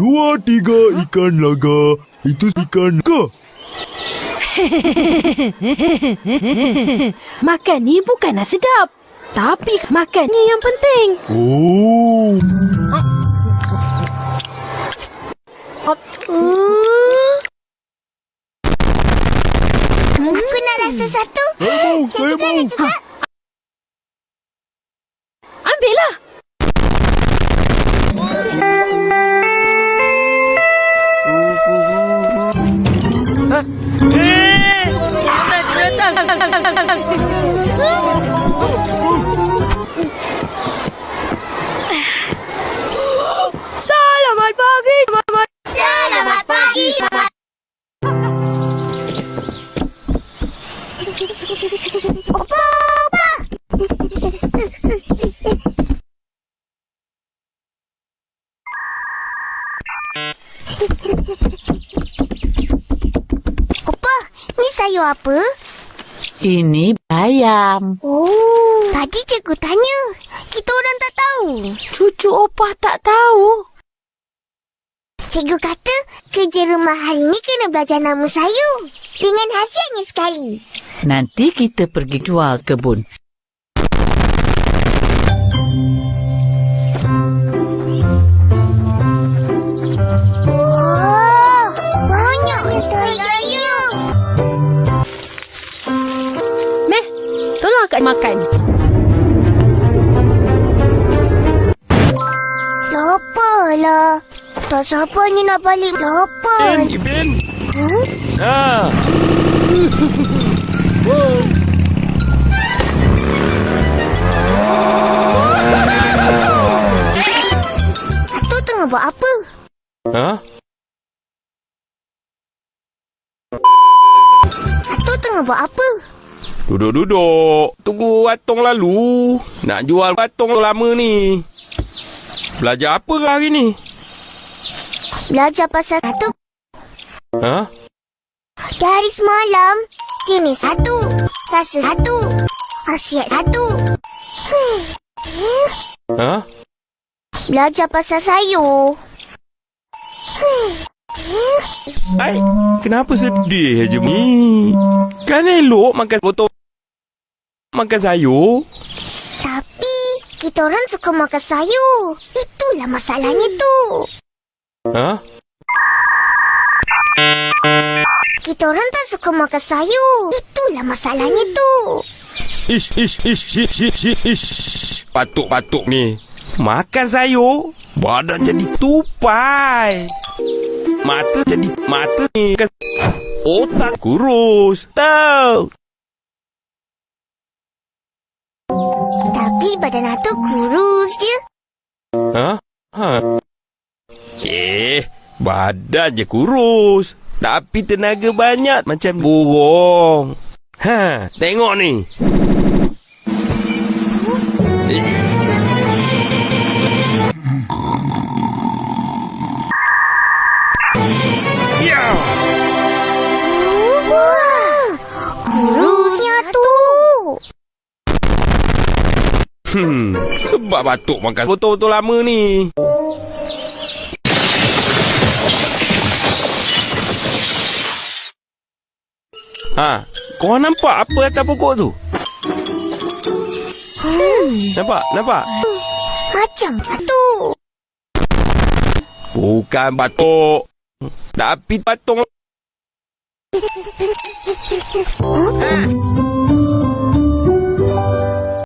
2, 3 ikan laga. Itu ikan ke? Makan ni bukanlah sedap. Tapi makan ni yang penting. Oh. Aku nak rasa satu. Saya mau. Ambillah. Selamat pagi. Selamat pagi. Opa, opa. Opa, ni sayur apa? Ini bayam. Oh, tadi cikgu tanya. Kita orang tak tahu. Cucu opah tak tahu. Cikgu kata kerja rumah hari ni kena belajar nama sayur. Dengan hasilnya sekali. Nanti kita pergi jual kebun. Wah, banyak sayur. Meh, tolong akak makan. Lapar lah. Tak sabar ni nak balik. Lapar. Ibin. Huh? Atuk tengah buat apa? Atuk tengah buat apa? Duduk-duduk. Tunggu Atung lalu. Nak jual Atung lama ni. Belajar apa hari ni? Belajar pasal atuk. Ha? Dari semalam. Jenis satu. Rasa satu. Khasiat satu. Ha? Belajar pasal sayur. Ai, kenapa sedih je ni? Kan elok makan botol makan sayur. Tapi kita orang suka makan sayur. Itulah masalahnya tu. Ha? Kita orang tak suka makan sayur. Itulah masalahnya tu. Ish. Patuk ni. Makan sayur, badan jadi tupai. Mata ni. Otak kurus. Tahu. Tapi badan atuk kurus je. Ha? Badan je kurus. Tapi tenaga banyak macam burung. Tengok ni. Wah, kurusnya tu. Sebab batuk makan botol-botol lama ni. Kau nampak apa atas pokok tu? Nampak? Macam batu. Bukan batuk. Tapi patung.